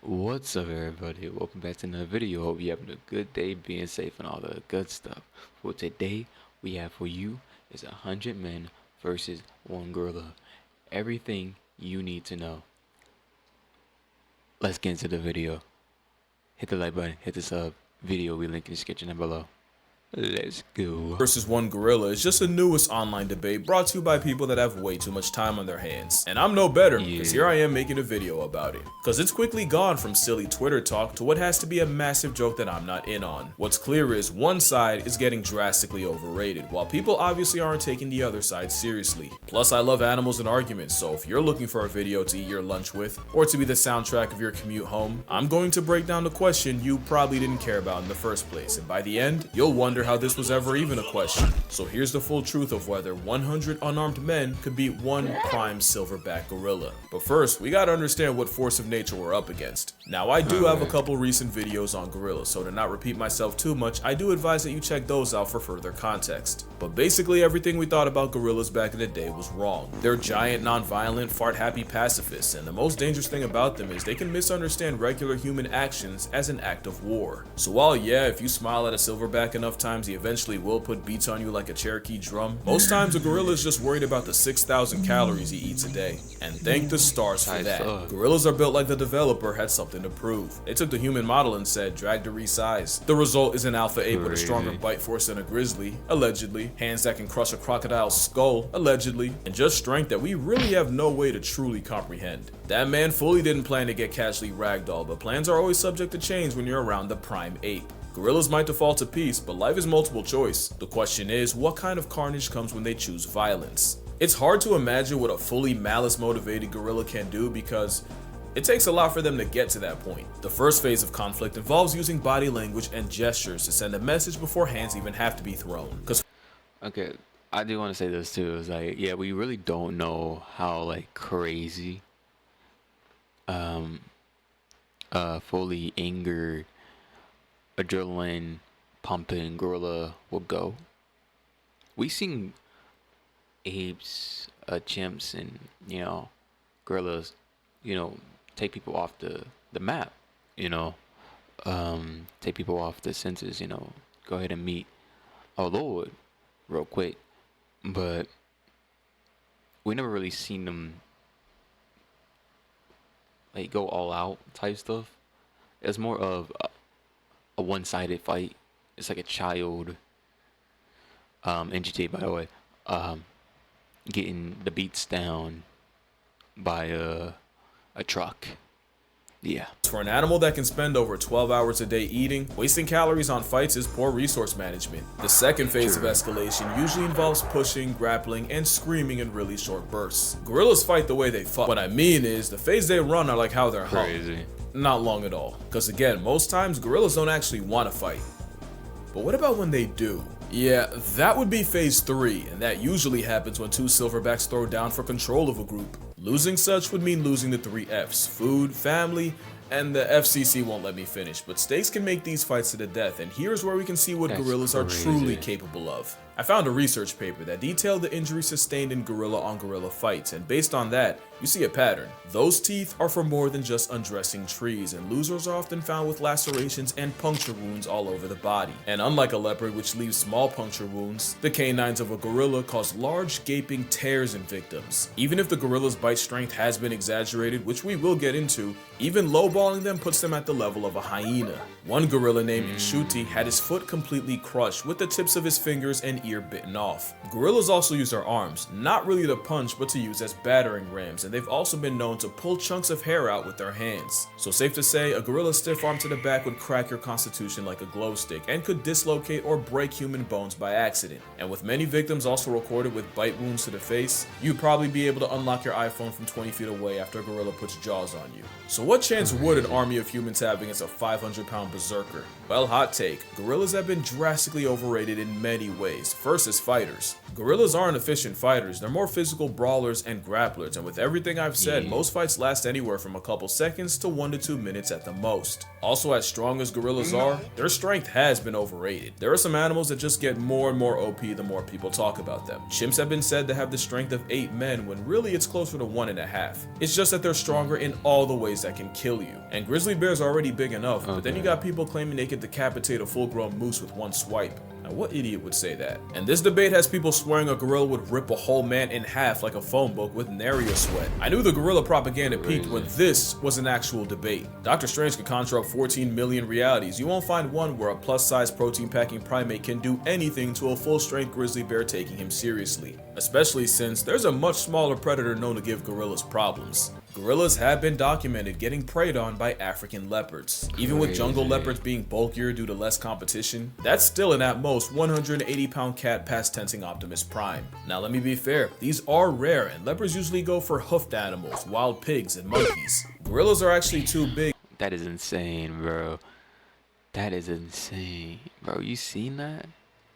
What's up, everybody? Welcome back to another video. Hope you're having a good day, being safe, and all the good stuff. For today, we have for you is 100 men versus one gorilla. Everything you need to know. Let's get into the video. Hit the like button, hit the sub. Video we link in the description down below. Let's go. Versus one gorilla is just the newest online debate brought to you by people that have way too much time on their hands. And I'm no better, because here I am making a video about it. Because it's quickly gone from silly Twitter talk to what has to be a massive joke that I'm not in on. What's clear is one side is getting drastically overrated, while people obviously aren't taking the other side seriously. Plus, I love animals and arguments, so if you're looking for a video to eat your lunch with, or to be the soundtrack of your commute home, I'm going to break down the question you probably didn't care about in the first place, and by the end, you'll wonder how this was ever even a question. So here's the full truth of whether 100 unarmed men could beat one prime silverback gorilla. But first, we gotta understand what force of nature we're up against. Now, I do have a couple recent videos on gorillas, so to not repeat myself too much, I do advise that you check those out for further context. But basically, everything we thought about gorillas back in the day was wrong. They're giant, non-violent, fart-happy pacifists, and the most dangerous thing about them is they can misunderstand regular human actions as an act of war. So while yeah, if you smile at a silverback enough times, he eventually will put beats on you like a Cherokee drum, most times a gorilla is just worried about the 6,000 calories he eats a day. And thank the stars for that. Gorillas are built like the developer had something to prove. They took the human model and said, drag to resize. The result is an alpha ape with a stronger bite force than a grizzly, allegedly, hands that can crush a crocodile's skull, allegedly, and just strength that we really have no way to truly comprehend. That man fully didn't plan to get casually ragdolled, but plans are always subject to change when you're around the prime ape. Gorillas might default to peace, but life is multiple choice. The question is, what kind of carnage comes when they choose violence? It's hard to imagine what a fully malice-motivated gorilla can do because it takes a lot for them to get to that point. The first phase of conflict involves using body language and gestures to send a message before hands even have to be thrown. Okay, I do want to say this too. It's like, yeah, we really don't know how like crazy, fully angered, adrenaline pumping gorilla will go. We seen apes, chimps, and gorillas, take people off the map. Take people off the senses. Go ahead and meet our Lord real quick, but we never really seen them like go all out type stuff. It's more of a one-sided fight. It's like a child in GTA, by the way, getting the beats down by a truck. Yeah. For an animal that can spend over 12 hours a day eating, wasting calories on fights is poor resource management. The second phase of escalation usually involves pushing, grappling, and screaming in really short bursts. Gorillas fight the way they fuck. What I mean is, the phase they run are like how they're hung. Crazy. Not long at all. Because again, most times gorillas don't actually want to fight. But what about when they do? Yeah, that would be phase 3, and that usually happens when two silverbacks throw down for control of a group. Losing such would mean losing the 3 F's: food, family, and the FCC won't let me finish, but stakes can make these fights to the death, and here's where we can see what gorillas are truly capable of. I found a research paper that detailed the injuries sustained in gorilla-on-gorilla fights, and based on that, you see a pattern. Those teeth are for more than just undressing trees, and losers are often found with lacerations and puncture wounds all over the body. And unlike a leopard, which leaves small puncture wounds, the canines of a gorilla cause large gaping tears in victims. Even if the gorilla's bite strength has been exaggerated, which we will get into, even lowballing them puts them at the level of a hyena. One gorilla named Inshuti had his foot completely crushed with the tips of his fingers and ear bitten off. Gorillas also use their arms, not really to punch but to use as battering rams, and they've also been known to pull chunks of hair out with their hands. So safe to say, a gorilla's stiff arm to the back would crack your constitution like a glow stick and could dislocate or break human bones by accident. And with many victims also recorded with bite wounds to the face, you'd probably be able to unlock your iPhone from 20 feet away after a gorilla puts jaws on you. So what chance would an army of humans have against a 500-pound berserker? Well, hot take, gorillas have been drastically overrated in many ways, brawlers versus fighters. Gorillas aren't efficient fighters, they're more physical brawlers and grapplers, and with everything I've said, most fights last anywhere from a couple seconds to 1 to 2 minutes at the most. Also, as strong as gorillas are, their strength has been overrated. There are some animals that just get more and more OP the more people talk about them. Chimps have been said to have the strength of 8 men when really it's closer to 1.5. It's just that they're stronger in all the ways that can kill you. And grizzly bears are already big enough, but then you got people claiming they can decapitate a full-grown moose with one swipe. Now, what idiot would say that? And this debate has people swearing a gorilla would rip a whole man in half like a phone book with nary a sweat. I knew the gorilla propaganda peaked when this was an actual debate. Dr. Strange could conjure up 14 million realities. You won't find one where a plus-size protein-packing primate can do anything to a full-strength grizzly bear taking him seriously. Especially since there's a much smaller predator known to give gorillas problems. Gorillas have been documented getting preyed on by African leopards. Even with jungle leopards being bulkier due to less competition, that's still an at most 180-pound cat past tensing Optimus Prime. Now let me be fair, these are rare and leopards usually go for hoofed animals, wild pigs, and monkeys. Gorillas are actually too big. That is insane, bro. That is insane. Bro, you seen that?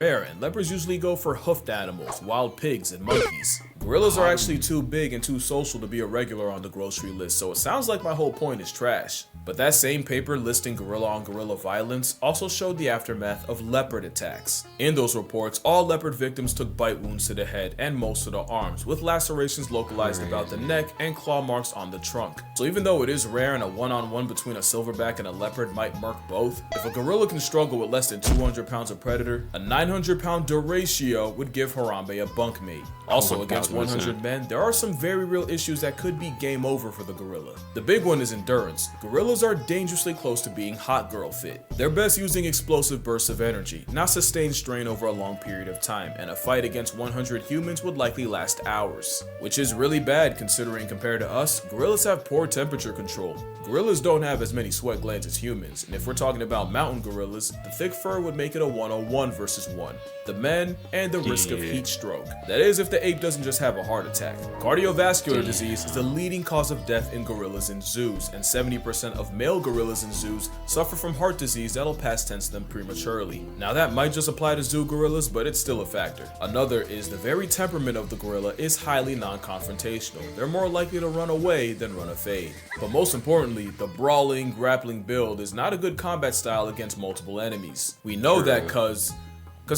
And leopards usually go for hoofed animals, wild pigs, and monkeys. Gorillas are actually too big and too social to be a regular on the grocery list, so it sounds like my whole point is trash. But that same paper listing gorilla on gorilla violence also showed the aftermath of leopard attacks. In those reports, all leopard victims took bite wounds to the head and most of the arms, with lacerations localized about the neck and claw marks on the trunk. So even though it is rare and a one-on-one between a silverback and a leopard might murk both, if a gorilla can struggle with less than 200 pounds of predator, a 900-pound deratio would give Harambe a bunkmate. Also, against 100 men, there are some very real issues that could be game over for the gorilla. The big one is endurance. Gorillas are dangerously close to being hot girl fit. They're best using explosive bursts of energy, not sustained strain over a long period of time, and a fight against 100 humans would likely last hours. Which is really bad considering compared to us, gorillas have poor temperature control. Gorillas don't have as many sweat glands as humans, and if we're talking about mountain gorillas, the thick fur would make it a 1-on-1 versus 1. The men and the risk of heat stroke. That is if the ape doesn't just have a heart attack. Cardiovascular disease is the leading cause of death in gorillas in zoos, and 70% of male gorillas in zoos suffer from heart disease that'll past tense them prematurely. Now that might just apply to zoo gorillas, but it's still a factor. Another is the very temperament of the gorilla is highly non-confrontational. They're more likely to run away than run a fade. But most importantly, the brawling, grappling build is not a good combat style against multiple enemies. We know that cause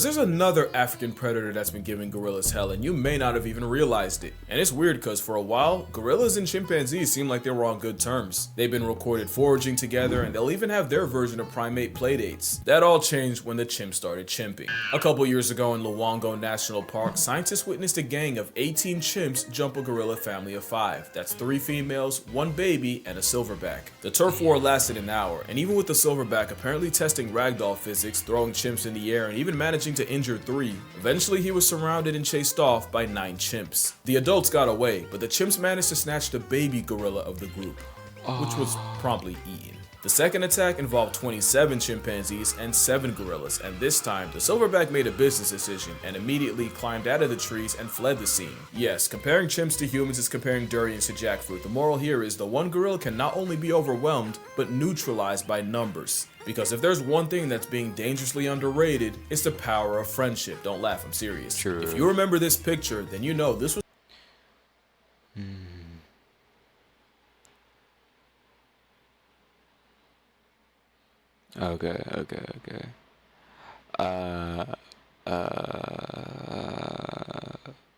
there's another African predator that's been giving gorillas hell, and you may not have even realized it. And it's weird because for a while, gorillas and chimpanzees seem like they were on good terms. They've been recorded foraging together, and they'll even have their version of primate playdates. That all changed when the chimps started chimping. A couple years ago in Luongo National Park, scientists witnessed a gang of 18 chimps jump a gorilla family of 5. That's 3 females, 1 baby, and a silverback. The turf war lasted an hour, and even with the silverback apparently testing ragdoll physics, throwing chimps in the air, and even managing to injure 3. Eventually he was surrounded and chased off by 9 chimps. The adults got away, but the chimps managed to snatch the baby gorilla of the group, which was promptly eaten. The second attack involved 27 chimpanzees and 7 gorillas, and this time, the silverback made a business decision and immediately climbed out of the trees and fled the scene. Yes, comparing chimps to humans is comparing durians to jackfruit. The moral here is the one gorilla can not only be overwhelmed, but neutralized by numbers. Because if there's one thing that's being dangerously underrated, it's the power of friendship. Don't laugh, I'm serious. True. If you remember this picture, then you know this was Okay.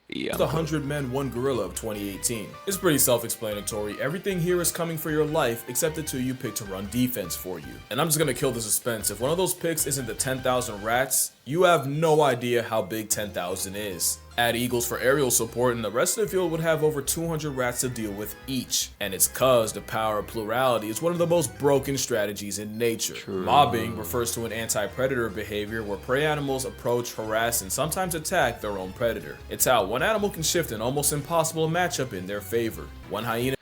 Yeah. the 100 Men, 1 Gorilla of 2018. It's pretty self-explanatory. Everything here is coming for your life except the 2 you pick to run defense for you. And I'm just gonna kill the suspense. If one of those picks isn't the 10,000 rats, you have no idea how big 10,000 is. Add eagles for aerial support and the rest of the field would have over 200 rats to deal with each. And it's cause the power of plurality is one of the most broken strategies in nature. True. Mobbing refers to an anti-predator behavior where prey animals approach, harass, and sometimes attack their own predator. It's how one animal can shift an almost impossible matchup in their favor. One hyena.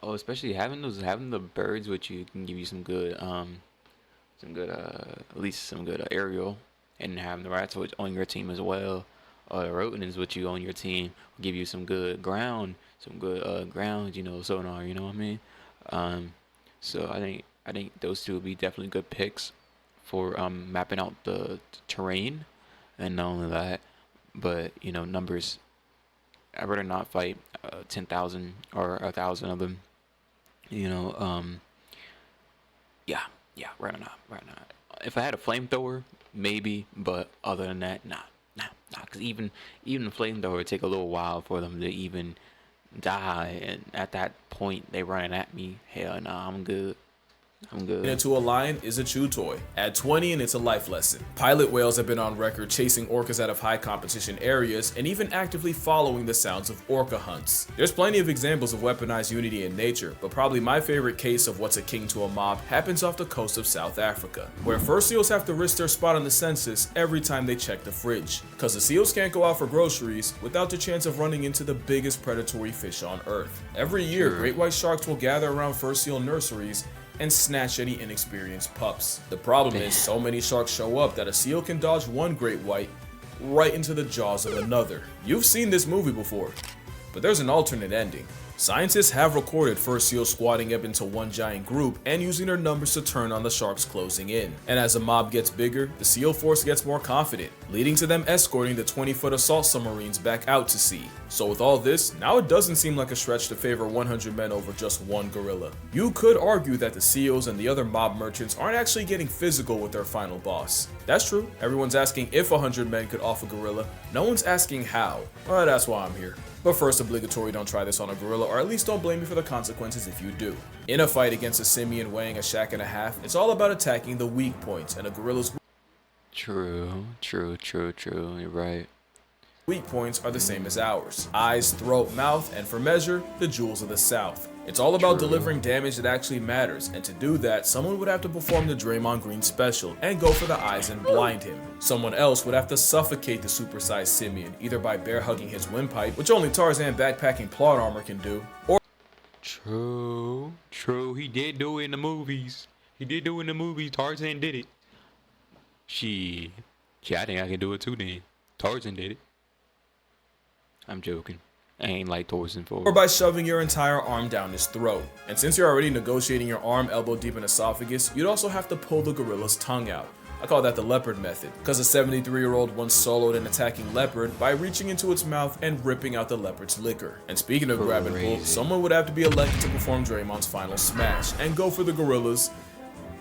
Oh, especially having the birds with you can give you some good at least some good aerial, and having the rats on your team as well. The rodents with you on your team will give you some good ground, ground, sonar, you know what I mean? So I think those 2 would be definitely good picks for mapping out the terrain, and not only that, but you know, numbers. I'd rather not fight 10,000 or 1,000 of them. You know, yeah, yeah, rather not. If I had a flamethrower, maybe, but other than that, nah, nah. Cause even the flamethrower would take a little while for them to even die, and at that point they running at me. Hell nah, I'm good. I'm good. Into a lion is a chew toy. Add 20 and it's a life lesson. Pilot whales have been on record chasing orcas out of high competition areas and even actively following the sounds of orca hunts. There's plenty of examples of weaponized unity in nature, but probably my favorite case of what's akin to a mob happens off the coast of South Africa, where fur seals have to risk their spot on the census every time they check the fridge, because the seals can't go out for groceries without the chance of running into the biggest predatory fish on Earth. Every year, great white sharks will gather around fur seal nurseries and snatch any inexperienced pups. The problem is so many sharks show up that a seal can dodge one great white right into the jaws of another. You've seen this movie before, but there's an alternate ending. Scientists have recorded fur seals squatting up into one giant group and using their numbers to turn on the sharks closing in. And as the mob gets bigger, the seal force gets more confident, leading to them escorting the 20-foot assault submarines back out to sea. So with all this, now it doesn't seem like a stretch to favor 100 men over just one gorilla. You could argue that the seals and the other mob merchants aren't actually getting physical with their final boss. That's true, everyone's asking if 100 men could off a gorilla, no one's asking how. Well, that's why I'm here. But first, obligatory, don't try this on a gorilla, or at least don't blame me for the consequences if you do. In a fight against a simian weighing a shack and a half, it's all about attacking the weak points, and a gorilla's True. You're right. weak points are the same as ours: eyes, throat, mouth, and for measure, the jewels of the South. It's all about delivering damage that actually matters, and to do that, someone would have to perform the Draymond Green special and go for the eyes and blind him. Someone else would have to suffocate the supersized simian, either by bear hugging his windpipe, which only Tarzan backpacking plot armor can do, or True. He did do it in the movies. Tarzan did it. I think I can do it too then. Tarzan did it. I'm joking. I ain't like Tarzan for by shoving your entire arm down his throat. And since you're already negotiating your arm elbow deep in esophagus, you'd also have to pull the gorilla's tongue out. I call that the leopard method, because a 73-year-old once soloed an attacking leopard by reaching into its mouth and ripping out the leopard's liquor. And speaking of grab and pull, someone would have to be elected to perform Draymond's final smash and go for the gorilla's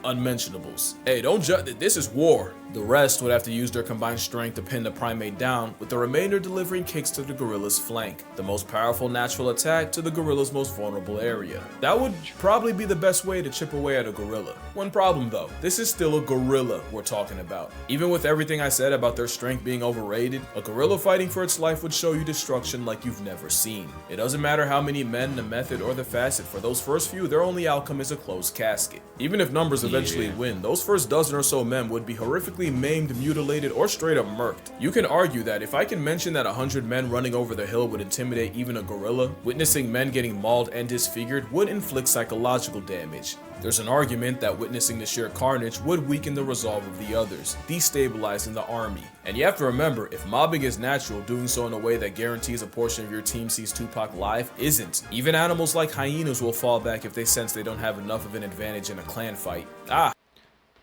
unmentionables. Hey, don't judge, this is war. The rest would have to use their combined strength to pin the primate down, with the remainder delivering kicks to the gorilla's flank, the most powerful natural attack to the gorilla's most vulnerable area. That would probably be the best way to chip away at a gorilla. One problem though, this is still a gorilla we're talking about. Even with everything I said about their strength being overrated, a gorilla fighting for its life would show you destruction like you've never seen. It doesn't matter how many men, the method, or the facet, for those first few, their only outcome is a closed casket. Even if numbers eventually win, those first dozen or so men would be horrifically maimed, mutilated, or straight up murked. You can argue that if I can mention that 100 men running over the hill would intimidate even a gorilla, witnessing men getting mauled and disfigured would inflict psychological damage. There's an argument that witnessing the sheer carnage would weaken the resolve of the others, destabilizing the army. And you have to remember, if mobbing is natural, doing so in a way that guarantees a portion of your team sees Tupac live isn't. Even animals like hyenas will fall back if they sense they don't have enough of an advantage in a clan fight.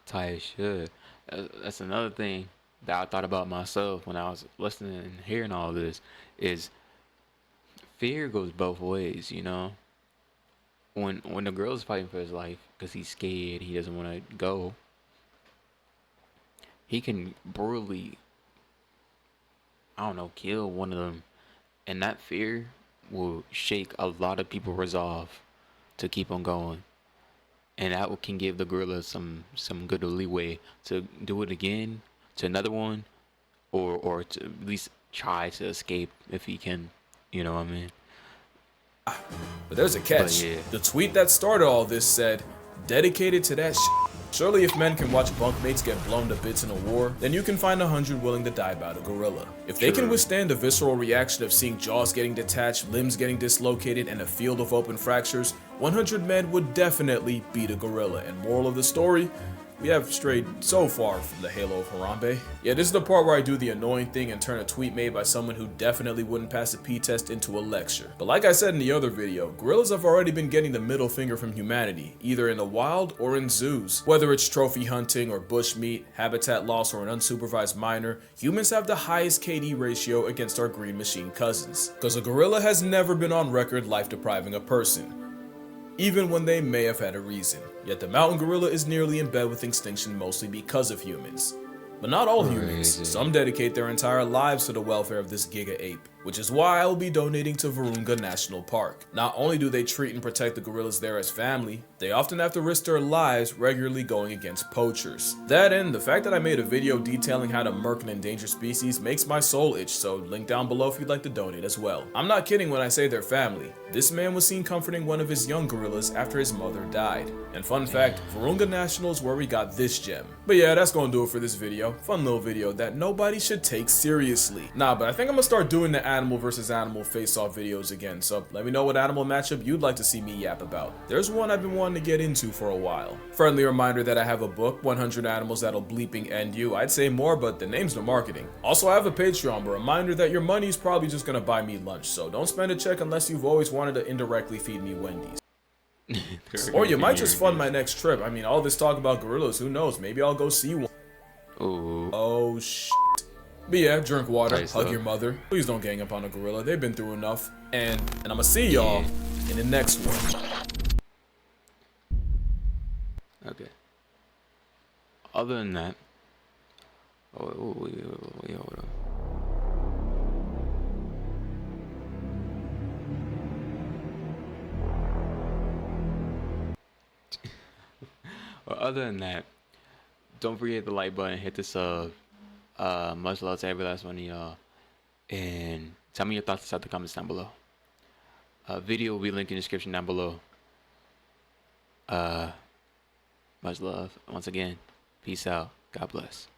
Tight shit. That's another thing that I thought about myself when I was listening and hearing all this is fear goes both ways, you know. When the girl's fighting for his life because he's scared, he doesn't want to go, he can brutally, I don't know, kill one of them, and that fear will shake a lot of people's resolve to keep on going. And that can give the gorilla some good leeway to do it again to another one, or to at least try to escape if he can. You know what I mean? But there's a catch. The tweet that started all this said, "Dedicated to that shit. Surely if men can watch bunkmates get blown to bits in a war, then you can find 100 willing to die by the gorilla. If they can withstand the visceral reaction of seeing jaws getting detached, limbs getting dislocated, and a field of open fractures, 100 men would definitely beat a gorilla. And moral of the story, We have strayed so far from the halo of Harambe. Yeah, this is the part where I do the annoying thing and turn a tweet made by someone who definitely wouldn't pass a P-test into a lecture. But like I said in the other video, gorillas have already been getting the middle finger from humanity, either in the wild or in zoos. Whether it's trophy hunting or bushmeat, habitat loss or an unsupervised minor, humans have the highest KD ratio against our green machine cousins. Because a gorilla has never been on record life depriving a person, even when they may have had a reason. Yet the mountain gorilla is nearly in bed with extinction mostly because of humans. But not all humans. Some dedicate their entire lives to the welfare of this giga ape, which is why I will be donating to Virunga National Park. Not only do they treat and protect the gorillas there as family, they often have to risk their lives regularly going against poachers. That and the fact that I made a video detailing how to murk an endangered species makes my soul itch, so link down below if you'd like to donate as well. I'm not kidding when I say they're family. This man was seen comforting one of his young gorillas after his mother died. And fun fact, Virunga National is where we got this gem. But yeah, that's gonna do it for this video. Fun little video that nobody should take seriously. Nah, but I think I'm gonna start doing the animal versus animal face-off videos again, so let me know what animal matchup you'd like to see me yap about. There's one I've been wanting to get into for a while. Friendly reminder that I have a book, 100 Animals That'll Bleeping End You. I'd say more, but the name's no marketing. Also, I have a Patreon, but reminder that your money's probably just gonna buy me lunch, so don't spend a check unless you've always wanted to indirectly feed me Wendy's. Or you might just fund my next trip. I mean, all this talk about gorillas, who knows? Maybe I'll go see one. Ooh. Oh, shit. But yeah, drink water, Nice hug though. your mother. Please don't gang up on a gorilla. They've been through enough. And I'm gonna see y'all in the next one. Okay. Other than that, wait, hold on. Well, other than that, don't forget the like button, hit the sub. Much love to every last one of y'all, and tell me your thoughts inside the comments down below. Video will be linked in the description down below. Much love once again. Peace out. God bless.